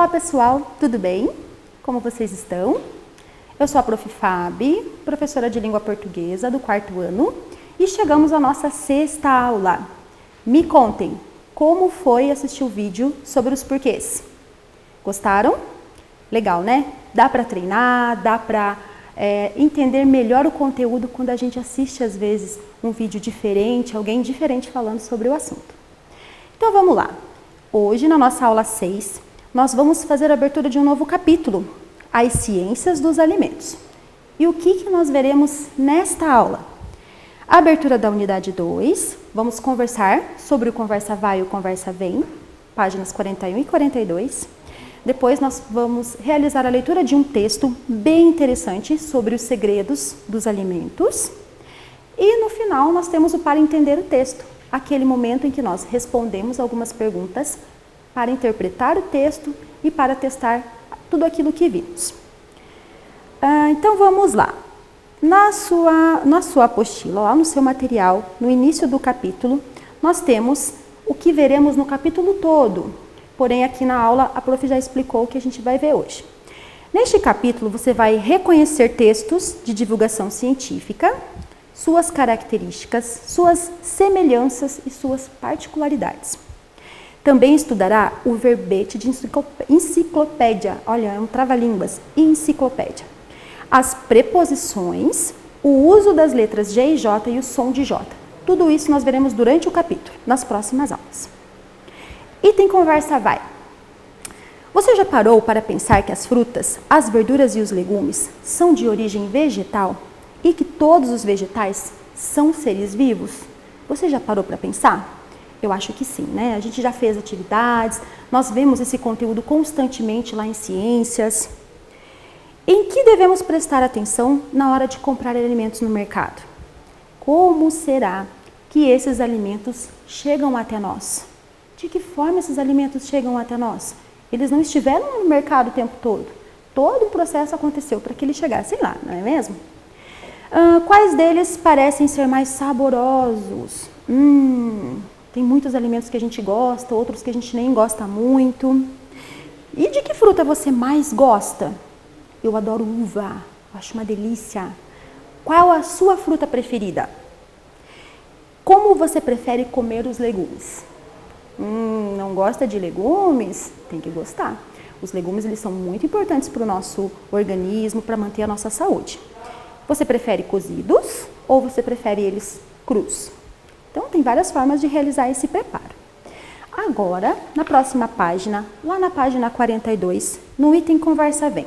Olá pessoal, tudo bem? Como vocês estão? Eu sou a Prof. Fabi, professora de língua portuguesa do 4º ano e chegamos à nossa 6ª aula. Me contem, como foi assistir o vídeo sobre os porquês? Gostaram? Legal, né? Dá para treinar, dá para entender melhor o conteúdo quando a gente assiste às vezes um vídeo diferente, alguém diferente falando sobre o assunto. Então vamos lá. Hoje, na nossa aula 6, nós vamos fazer a abertura de um novo capítulo, as ciências dos alimentos. E o que nós veremos nesta aula? A abertura da unidade 2, vamos conversar sobre o conversa vai e o conversa vem, páginas 41 e 42. Depois nós vamos realizar a leitura de um texto bem interessante sobre os segredos dos alimentos. E no final nós temos o para entender o texto, aquele momento em que nós respondemos algumas perguntas para interpretar o texto e para testar tudo aquilo que vimos. Então vamos lá. Na sua apostila, lá no seu material, no início do capítulo, nós temos o que veremos no capítulo todo. Porém, aqui na aula, a prof já explicou o que a gente vai ver hoje. Neste capítulo, você vai reconhecer textos de divulgação científica, suas características, suas semelhanças e suas particularidades. Também estudará o verbete de enciclopédia. Olha, é um trava-línguas, enciclopédia. As preposições, o uso das letras G e J e o som de J. Tudo isso nós veremos durante o capítulo, nas próximas aulas. Item conversa vai. Você já parou para pensar que as frutas, as verduras e os legumes são de origem vegetal e que todos os vegetais são seres vivos? Você já parou para pensar? Eu acho que sim, né? A gente já fez atividades, nós vemos esse conteúdo constantemente lá em ciências. Em que devemos prestar atenção na hora de comprar alimentos no mercado? Como será que esses alimentos chegam até nós? De que forma esses alimentos chegam até nós? Eles não estiveram no mercado o tempo todo. Todo o processo aconteceu para que eles chegassem lá, não é mesmo? Quais deles parecem ser mais saborosos? Tem muitos alimentos que a gente gosta, outros que a gente nem gosta muito. E de que fruta você mais gosta? Eu adoro uva, acho uma delícia. Qual a sua fruta preferida? Como você prefere comer os legumes? Não gosta de legumes? Tem que gostar. Os legumes eles são muito importantes para o nosso organismo, para manter a nossa saúde. Você prefere cozidos ou você prefere eles crus? Então, tem várias formas de realizar esse preparo. Agora, na próxima página, lá na página 42, no item conversa vem.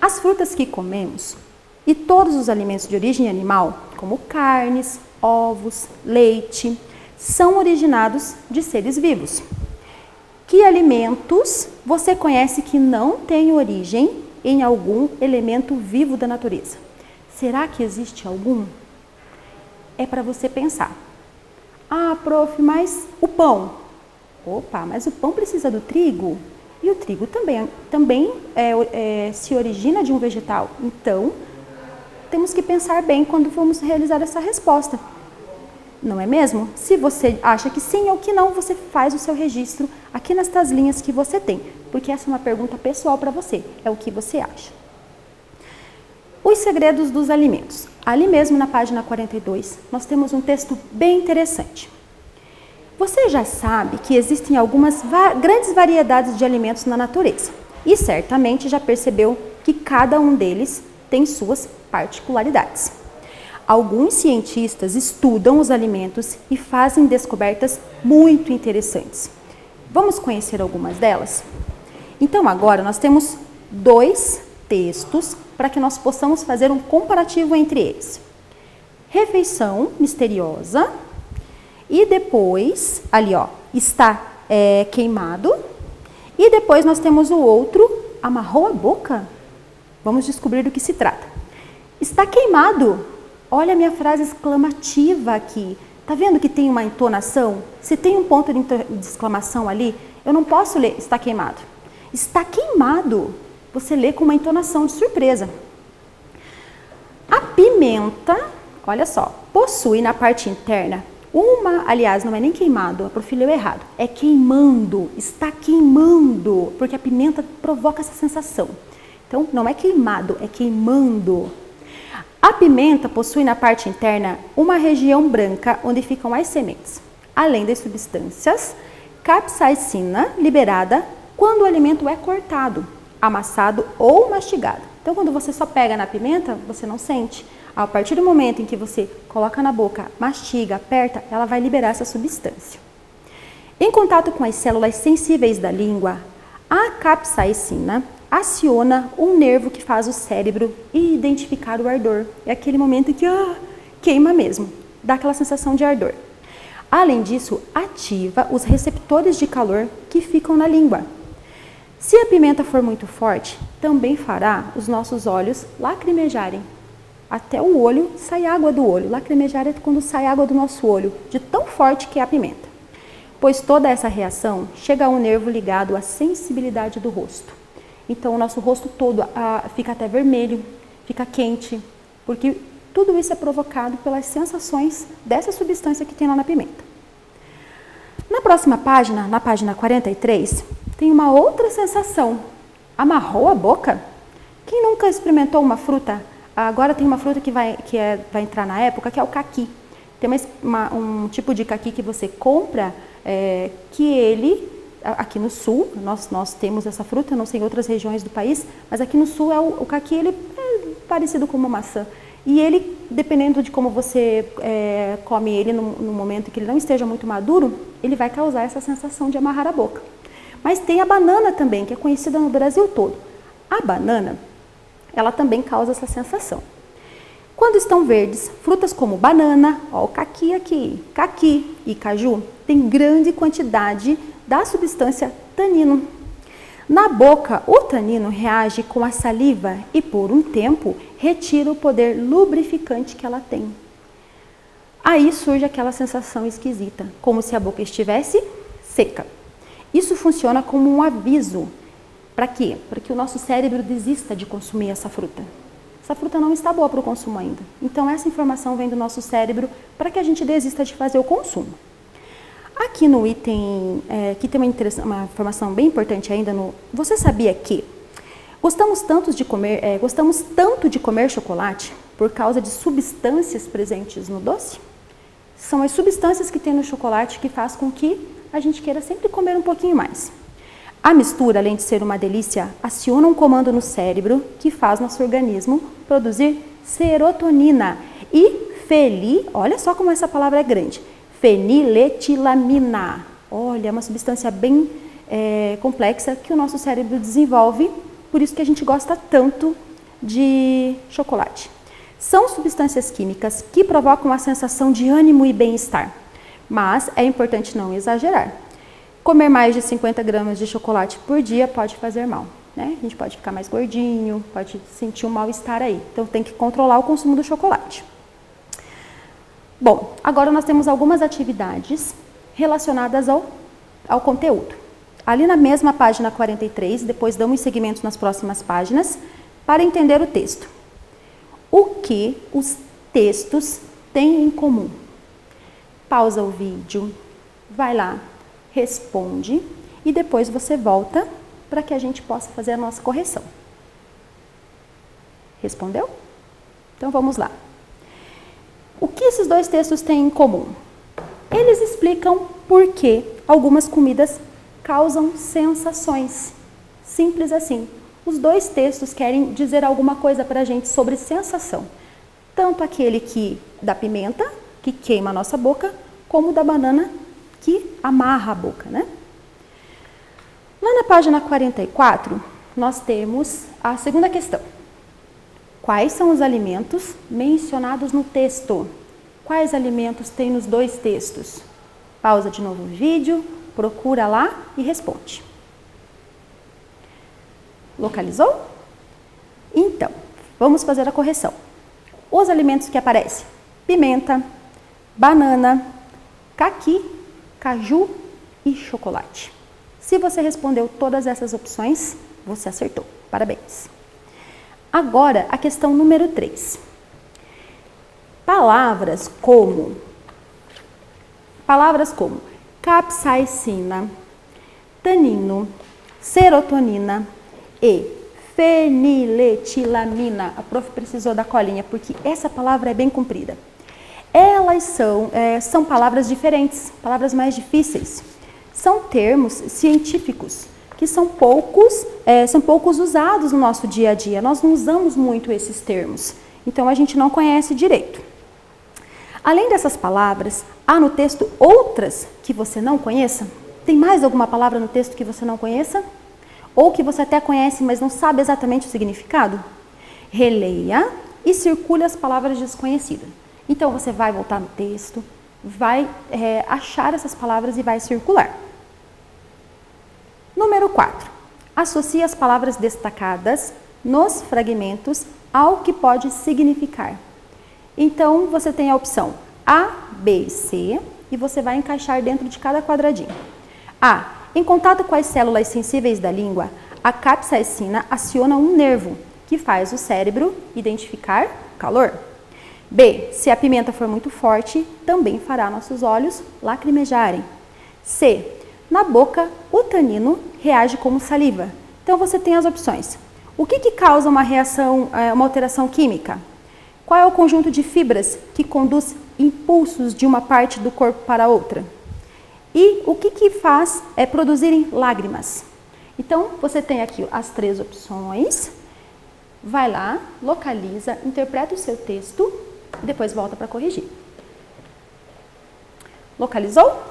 As frutas que comemos e todos os alimentos de origem animal, como carnes, ovos, leite, são originados de seres vivos. Que alimentos você conhece que não têm origem em algum elemento vivo da natureza? Será que existe algum? É para você pensar. Ah, prof, mas o pão? Opa, mas o pão precisa do trigo? E o trigo também se origina de um vegetal. Então, temos que pensar bem quando vamos realizar essa resposta. Não é mesmo? Se você acha que sim ou que não, você faz o seu registro aqui nestas linhas que você tem. Porque essa é uma pergunta pessoal para você. É o que você acha. Os segredos dos alimentos. Ali mesmo na página 42, nós temos um texto bem interessante. Você já sabe que existem algumas grandes variedades de alimentos na natureza e certamente já percebeu que cada um deles tem suas particularidades. Alguns cientistas estudam os alimentos e fazem descobertas muito interessantes. Vamos conhecer algumas delas? Então agora nós temos 2 textos para que nós possamos fazer um comparativo entre eles. Refeição misteriosa e depois, ali ó, está queimado. E depois nós temos o outro, amarrou a boca? Vamos descobrir do que se trata. Está queimado. Olha a minha frase exclamativa aqui. Tá vendo que tem uma entonação? Se tem um ponto de exclamação ali, eu não posso ler está queimado. Está queimado. Você lê com uma entonação de surpresa. A pimenta, olha só, possui na parte interna Aliás, não é nem queimado, a prof leu errado. É queimando, está queimando, porque a pimenta provoca essa sensação. Então, não é queimado, é queimando. A pimenta possui na parte interna uma região branca onde ficam as sementes, além das substâncias capsaicina liberada quando o alimento é cortado, amassado ou mastigado. Então, quando você só pega na pimenta, você não sente. A partir do momento em que você coloca na boca, mastiga, aperta, ela vai liberar essa substância. Em contato com as células sensíveis da língua, a capsaicina aciona um nervo que faz o cérebro identificar o ardor. É aquele momento que queima mesmo, dá aquela sensação de ardor. Além disso, ativa os receptores de calor que ficam na língua. Se a pimenta for muito forte, também fará os nossos olhos lacrimejarem. Até o olho sai água do olho. Lacrimejar é quando sai água do nosso olho, de tão forte que é a pimenta. Pois toda essa reação chega a um nervo ligado à sensibilidade do rosto. Então o nosso rosto todo fica até vermelho, fica quente, porque tudo isso é provocado pelas sensações dessa substância que tem lá na pimenta. Na próxima página, na página 43, tem uma outra sensação. Amarrou a boca? Quem nunca experimentou uma fruta? Agora tem uma fruta que vai entrar na época, que é o caqui. Tem um tipo de caqui que você compra, que ele, aqui no sul, nós temos essa fruta, não sei em outras regiões do país, mas aqui no sul o caqui ele é parecido com uma maçã. E ele, dependendo de como você come ele no momento que ele não esteja muito maduro, ele vai causar essa sensação de amarrar a boca. Mas tem a banana também, que é conhecida no Brasil todo. A banana, ela também causa essa sensação. Quando estão verdes, frutas como banana, o caqui aqui, caqui e caju, tem grande quantidade da substância tanino. Na boca, o tanino reage com a saliva e, por um tempo, retira o poder lubrificante que ela tem. Aí surge aquela sensação esquisita, como se a boca estivesse seca. Isso funciona como um aviso. Para quê? Para que o nosso cérebro desista de consumir essa fruta. Essa fruta não está boa para o consumo ainda. Então, essa informação vem do nosso cérebro para que a gente desista de fazer o consumo. Aqui no item, aqui tem uma informação bem importante ainda. Você sabia que gostamos tanto de comer chocolate por causa de substâncias presentes no doce? São as substâncias que tem no chocolate que faz com que a gente queira sempre comer um pouquinho mais. A mistura, além de ser uma delícia, aciona um comando no cérebro que faz nosso organismo produzir serotonina e olha só como essa palavra é grande, feniletilamina. Olha, é uma substância bem complexa que o nosso cérebro desenvolve, por isso que a gente gosta tanto de chocolate. São substâncias químicas que provocam a sensação de ânimo e bem-estar, mas é importante não exagerar. Comer mais de 50 gramas de chocolate por dia pode fazer mal, né? A gente pode ficar mais gordinho, pode sentir um mal-estar aí. Então, tem que controlar o consumo do chocolate. Bom, agora nós temos algumas atividades relacionadas ao conteúdo. Ali na mesma página 43, depois damos seguimentos nas próximas páginas, para entender o texto. O que os textos têm em comum? Pausa o vídeo, vai lá, responde e depois você volta para que a gente possa fazer a nossa correção. Respondeu? Então vamos lá. O que esses dois textos têm em comum? Eles explicam por que algumas comidas causam sensações. Simples assim. Os dois textos querem dizer alguma coisa para a gente sobre sensação. Tanto aquele da pimenta, que queima a nossa boca, como da banana, que amarra a boca, né? Lá na página 44, nós temos a segunda questão. Quais são os alimentos mencionados no texto? Quais alimentos tem nos dois textos? Pausa de novo o vídeo, procura lá e responde. Localizou? Então, vamos fazer a correção. Os alimentos que aparecem: pimenta, banana, caqui, caju e chocolate. Se você respondeu todas essas opções, você acertou. Parabéns. Agora, a questão número 3. Palavras como Palavras como capsaicina, tanino, serotonina e feniletilamina. A prof precisou da colinha porque essa palavra é bem comprida. Elas são palavras diferentes, palavras mais difíceis. São termos científicos que são poucos usados no nosso dia a dia. Nós não usamos muito esses termos, então a gente não conhece direito. Além dessas palavras, há no texto outras que você não conheça? Tem mais alguma palavra no texto que você não conheça? Ou que você até conhece, mas não sabe exatamente o significado? Releia e circule as palavras desconhecidas. Então, você vai voltar no texto, vai achar essas palavras e vai circular. Número 4. Associe as palavras destacadas nos fragmentos ao que pode significar. Então, você tem a opção A, B e C e você vai encaixar dentro de cada quadradinho. A. Em contato com as células sensíveis da língua, a capsaicina aciona um nervo que faz o cérebro identificar calor. B. Se a pimenta for muito forte, também fará nossos olhos lacrimejarem. C. Na boca, o tanino reage como saliva. Então, você tem as opções. O que causa uma reação, uma alteração química? Qual é o conjunto de fibras que conduz impulsos de uma parte do corpo para outra? E o que faz produzirem lágrimas? Então, você tem aqui as 3 opções. Vai lá, localiza, interpreta o seu texto e depois volta para corrigir. Localizou?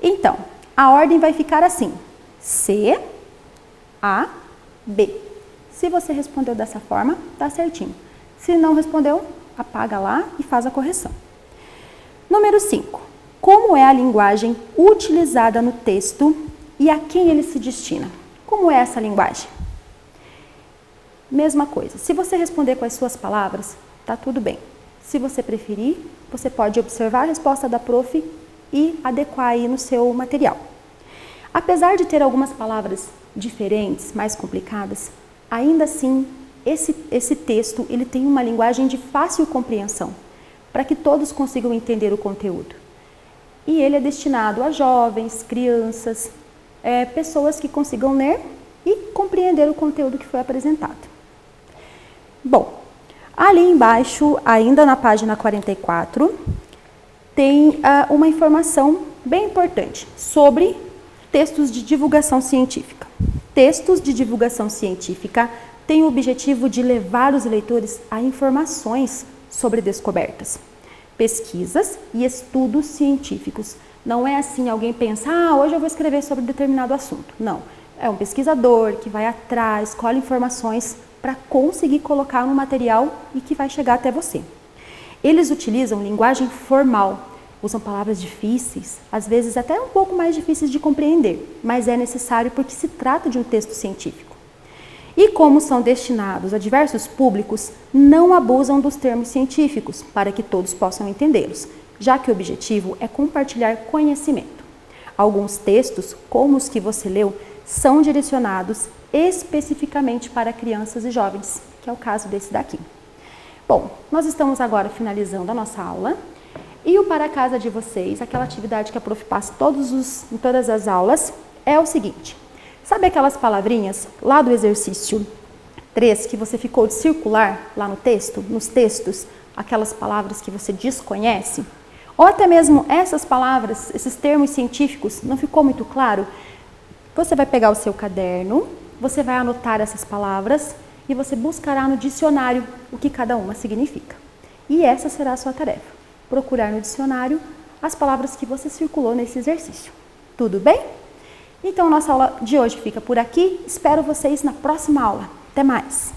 Então, a ordem vai ficar assim: C, A, B. Se você respondeu dessa forma, tá certinho. Se não respondeu, apaga lá e faz a correção. Número 5. Como é a linguagem utilizada no texto e a quem ele se destina? Como é essa linguagem? Mesma coisa. Se você responder com as suas palavras, tá tudo bem. Se você preferir, você pode observar a resposta da prof e adequar aí no seu material. Apesar de ter algumas palavras diferentes, mais complicadas, ainda assim, esse texto ele tem uma linguagem de fácil compreensão, para que todos consigam entender o conteúdo. E ele é destinado a jovens, crianças, pessoas que consigam ler e compreender o conteúdo que foi apresentado. Bom, ali embaixo, ainda na página 44, tem uma informação bem importante sobre textos de divulgação científica. Textos de divulgação científica têm o objetivo de levar os leitores a informações sobre descobertas, pesquisas e estudos científicos. Não é assim, alguém pensa, hoje eu vou escrever sobre determinado assunto. Não, é um pesquisador que vai atrás, colhe informações para conseguir colocar no material e que vai chegar até você. Eles utilizam linguagem formal, usam palavras difíceis, às vezes até um pouco mais difíceis de compreender, mas é necessário porque se trata de um texto científico. E como são destinados a diversos públicos, não abusam dos termos científicos para que todos possam entendê-los, já que o objetivo é compartilhar conhecimento. Alguns textos, como os que você leu, são direcionados especificamente para crianças e jovens, que é o caso desse daqui. Bom, nós estamos agora finalizando a nossa aula e o para casa de vocês, aquela atividade que a prof passa em todas as aulas, é o seguinte. Sabe aquelas palavrinhas lá do exercício 3 que você ficou de circular lá no texto, nos textos, aquelas palavras que você desconhece? Ou até mesmo essas palavras, esses termos científicos, não ficou muito claro? Você vai pegar o seu caderno, você vai anotar essas palavras e você buscará no dicionário o que cada uma significa. E essa será a sua tarefa, procurar no dicionário as palavras que você circulou nesse exercício. Tudo bem? Então, nossa aula de hoje fica por aqui. Espero vocês na próxima aula. Até mais!